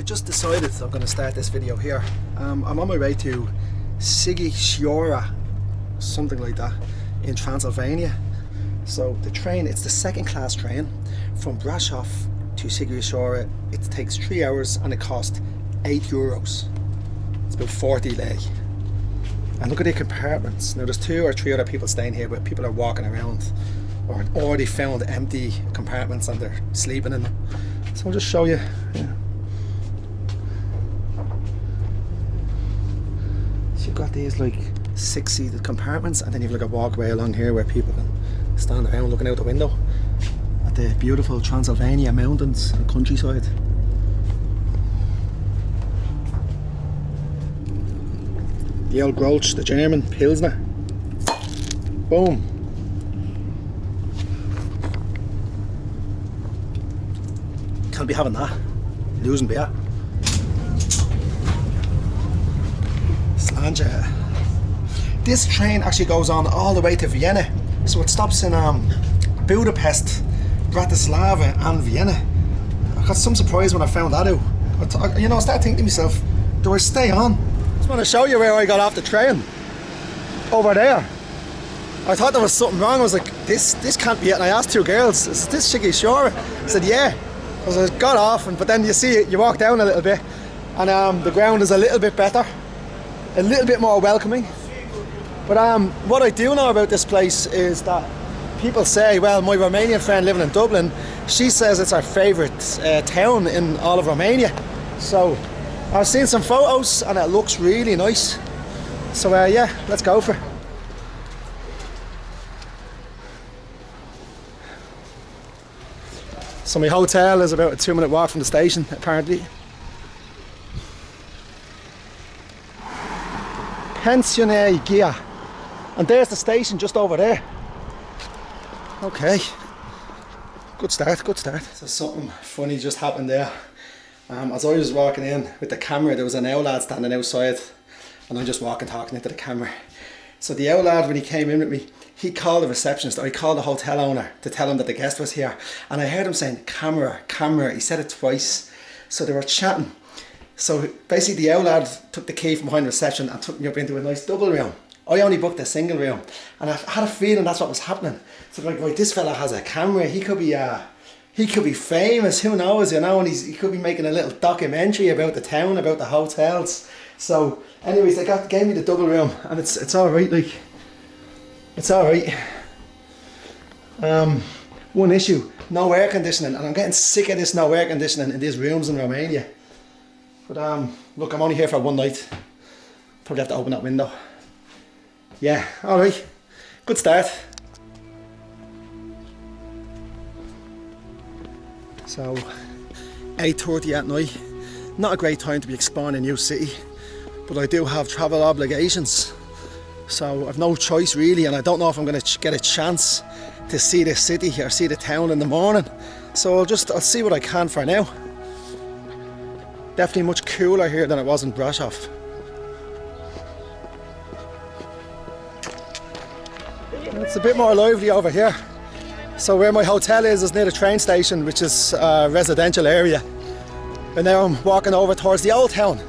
I just decided I'm going to start this video here. I'm on my way to Sighisoara, something like that, in Transylvania. So the train, it's the second class train from Brasov to Sighisoara. It takes 3 hours and it costs €8. It's about 40 lei. And look at the compartments. Now there's 2 or 3 other people staying here, but people are walking around or already found empty compartments and they're sleeping in them. So I'll just show you. Yeah. So you've got these like 6-seated compartments, and then you've like a walkway along here where people can stand around looking out the window at the beautiful Transylvania mountains and countryside. The old Grolsch, the German Pilsner. Boom. Can't be having that. Losing beer. Slange. This train actually goes on all the way to Vienna. So it stops in Budapest, Bratislava and Vienna. I got some surprise when I found that out. I started thinking to myself, do I stay on? I just want to show you where I got off the train. Over there. I thought there was something wrong. I was like, this can't be it. And I asked 2 girls, is this Sighisoara? I said, yeah. I got off, but then you see it, you walk down a little bit, and the ground is a little bit better, a little bit more welcoming. But what I do know about this place is that people say, well, my Romanian friend living in Dublin, she says it's her favourite town in all of Romania. So I've seen some photos and it looks really nice. So yeah, let's go for it. So my hotel is about a 2-minute walk from the station, apparently. Pensione Gia. And there's the station just over there. Okay. Good start, good start. So something funny just happened there. As I was walking in with the camera, there was an owl lad standing outside, and I'm just walking, talking into the camera. So the owl lad, when he came in with me, he called the receptionist, or he called the hotel owner to tell him that the guest was here. And I heard him saying, camera, camera. He said it twice. So they were chatting. So basically the owl lad took the key from behind reception and took me up into a nice double room. I only booked a single room. And I had a feeling that's what was happening. So like, right, this fella has a camera. He could be famous. Who knows, and he could be making a little documentary about the town, about the hotels. So anyways, they gave me the double room, and it's all right, like. It's alright. One issue, no air conditioning, and I'm getting sick of this no air conditioning in these rooms in Romania. But look, I'm only here for one night. Probably have to open that window. Yeah, alright. Good start. So, 8:30 at night. Not a great time to be exploring a new city, but I do have travel obligations. So I've no choice really, and I don't know if I'm going to get a chance to see the city or see the town in the morning. So I'll see what I can for now. Definitely much cooler here than it was in Brasov. It's a bit more lively over here. So where my hotel is near the train station, which is a residential area. And now I'm walking over towards the old town.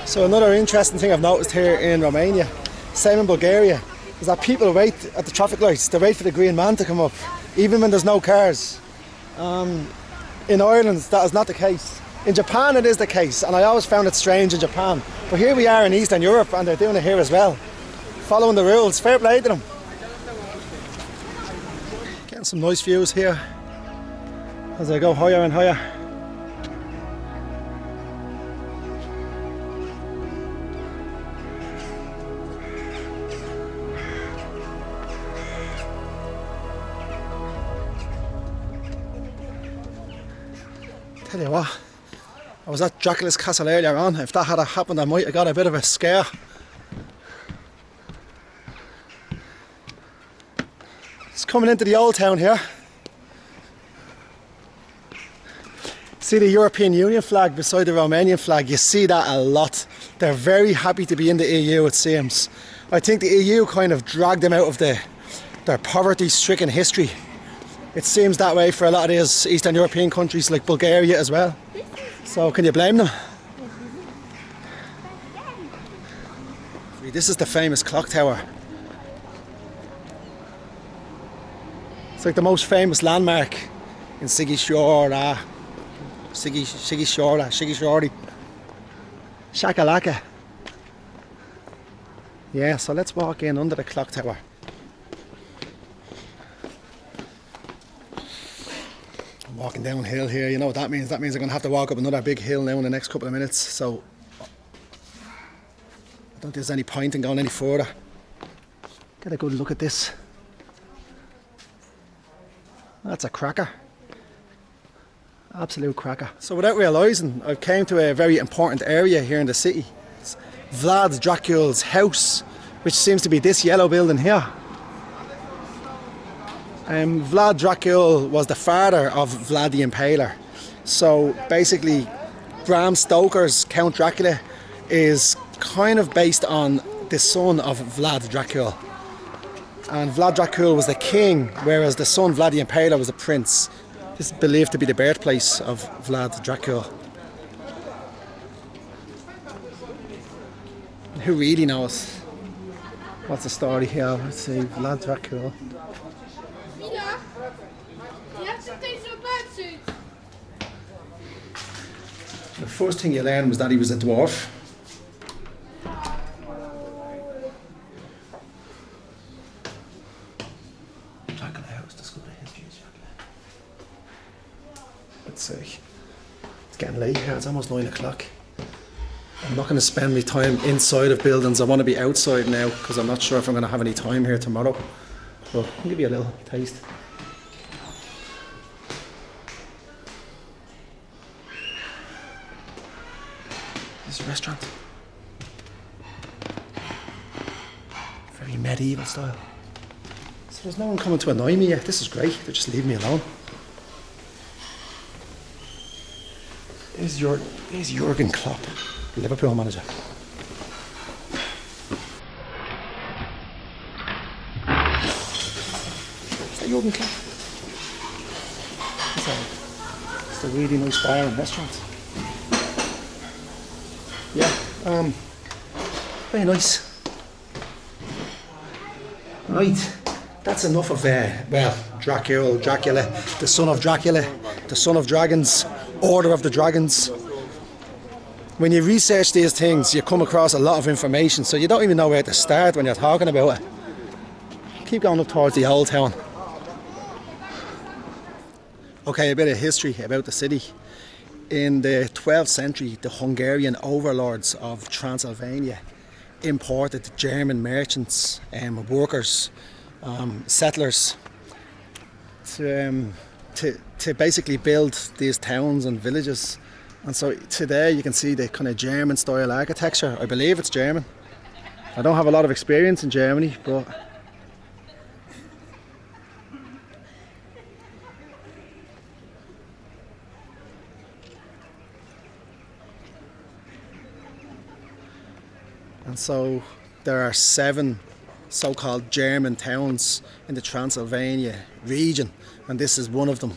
So another interesting thing I've noticed here in Romania, same in Bulgaria, is that people wait at the traffic lights. They wait for the green man to come up, even when there's no cars. In Ireland, that is not the case. In Japan it is the case, and I always found it strange in Japan. But here we are in Eastern Europe, and they're doing it here as well. Following the rules. Fair play to them. Getting some nice views here as I go higher and higher. Tell you what, I was at Dracula's castle earlier on. If that had happened, I might have got a bit of a scare. It's coming into the old town here. See the European Union flag beside the Romanian flag? You see that a lot. They're very happy to be in the EU, it seems. I think the EU kind of dragged them out of their poverty-stricken history. It seems that way for a lot of these Eastern European countries like Bulgaria as well. So can you blame them? This is the famous clock tower. It's like the most famous landmark in Sighisoara. Sighisoara. Shakalaka. Yeah, so let's walk in under the clock tower. I'm walking downhill here, you know what that means? That means I'm going to have to walk up another big hill now in the next couple of minutes, so I don't think there's any point in going any further. Get a good look at this. That's a cracker. Absolute cracker. So without realising, I've came to a very important area here in the city. It's Vlad Dracul's house, which seems to be this yellow building here. Vlad Dracul was the father of Vlad the Impaler. So basically, Bram Stoker's Count Dracula is kind of based on the son of Vlad Dracul. And Vlad Dracul was the king, whereas the son Vlad the Impaler was the prince. This is believed to be the birthplace of Vlad Dracul. Who really knows? What's the story here? Let's see, Vlad Dracul. The first thing you learned was that he was a dwarf. Dracula house, discover the history of Dracula. Let's see. It's getting late here, it's almost 9 o'clock. I'm not going to spend my time inside of buildings. I want to be outside now because I'm not sure if I'm going to have any time here tomorrow. But I'll give you a little taste. This is a restaurant. Very medieval style. So there's no one coming to annoy me yet. This is great. They're just leaving me alone. Here's Jurgen Klopp, Liverpool manager. Is that Jurgen Klopp? It's a really nice bar and restaurant. Yeah, very nice. Right, that's enough of Dracula, the son of Dracula, the son of dragons, Order of the Dragons. When you research these things, you come across a lot of information, so you don't even know where to start when you're talking about it. Keep going up towards the old town. Okay, a bit of history about the city. In the 12th century, the Hungarian overlords of Transylvania imported German merchants, workers, settlers to basically build these towns and villages. And so today you can see the kind of German style architecture. I believe it's German. I don't have a lot of experience in Germany, but and so there are 7 so-called German towns in the Transylvania region, and this is one of them.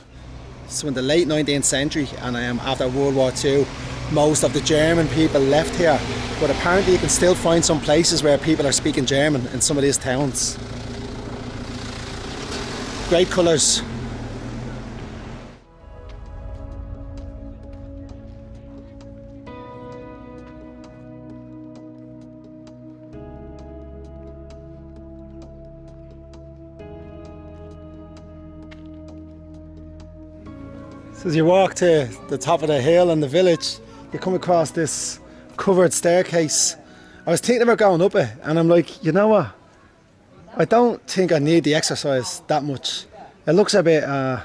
So in the late 19th century and after World War II, most of the German people left here, but apparently you can still find some places where people are speaking German in some of these towns. Great colours. So as you walk to the top of the hill in the village, you come across this covered staircase. I was thinking about going up it, and I'm like, you know what? I don't think I need the exercise that much. It looks a bit, I'm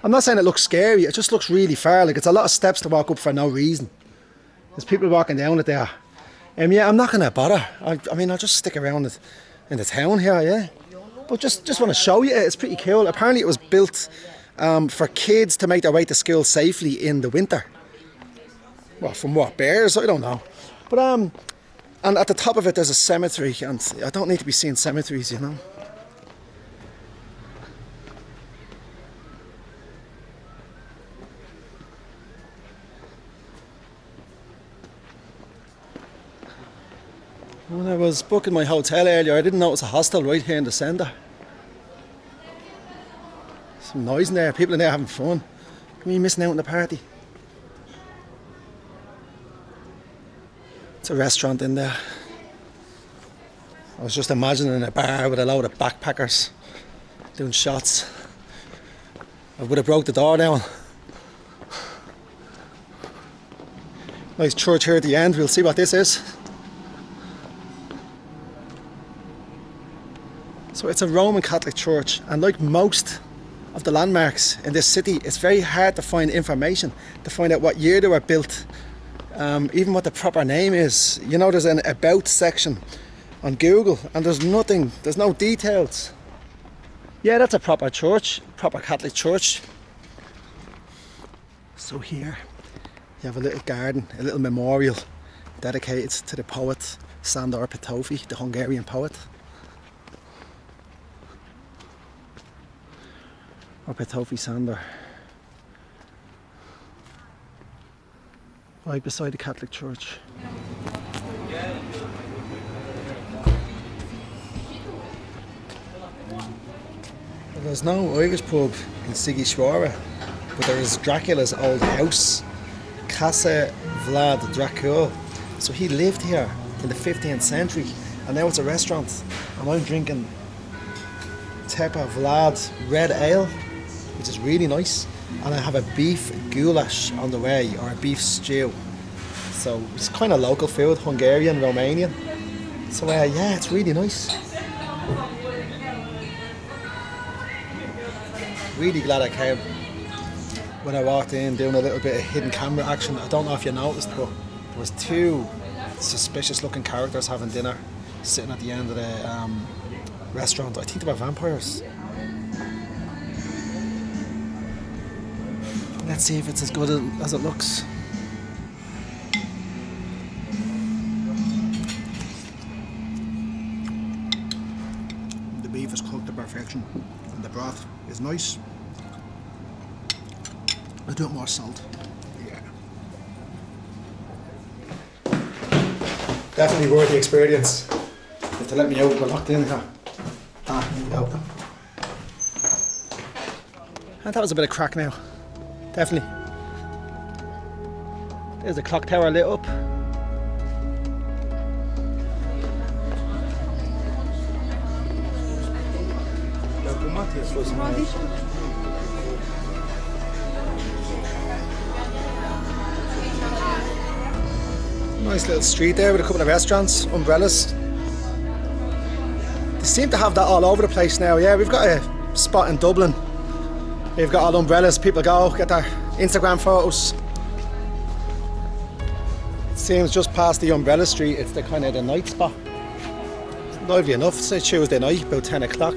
not saying it looks scary, it just looks really far. Like it's a lot of steps to walk up for no reason. There's people walking down it there. Yeah, I'm not going to bother. I mean, I'll just stick around in the town here, yeah. But just want to show you, it's pretty cool. Apparently it was built for kids to make their way to school safely in the winter. What, from what, bears? I don't know. But and at the top of it there's a cemetery, and I don't need to be seeing cemeteries, you know. When I was booking my hotel earlier, I didn't notice a hostel right here in the centre. Some noise in there, people in there having fun. Me missing out on the party. It's a restaurant in there. I was just imagining a bar with a load of backpackers doing shots. I would have broke the door down. Nice church here at the end, we'll see what this is. So it's a Roman Catholic church, and like most of the landmarks in this city, it's very hard to find information, to find out what year they were built, even what the proper name is. You know, there's an about section on Google and there's nothing, there's no details. Yeah, that's a proper church, proper Catholic church. So here you have a little garden, a little memorial dedicated to the poet Sándor Petőfi, the Hungarian poet. Or Petőfi Sándor. Right beside the Catholic church. Well, there's no Irish pub in Sighisoara, but there is Dracula's old house, Casa Vlad Dracul. So he lived here in the 15th century, and now it's a restaurant. And I'm drinking Tepa Vlad red ale, which is really nice, and I have a beef goulash on the way, or a beef stew. So it's kind of local food, Hungarian, Romanian. So yeah, it's really nice. Really glad I came. When I walked in, doing a little bit of hidden camera action, I don't know if you noticed, but there was two suspicious looking characters having dinner, sitting at the end of the restaurant. I think they were vampires. Let's see if it's as good as it looks. The beef is cooked to perfection and the broth is nice. I do want more salt. Yeah. Definitely worth the experience. You have to let me out, we're locked in here. Here we go. And that was a bit of crack now. Definitely. There's the clock tower lit up. Nice little street there with a couple of restaurants, umbrellas. They seem to have that all over the place now. Yeah, we've got a spot in Dublin. They've got all umbrellas, people go, get their Instagram photos. It seems just past the umbrella street, it's the kind of the night spot. It's lively enough, it's a Tuesday night, about 10 o'clock.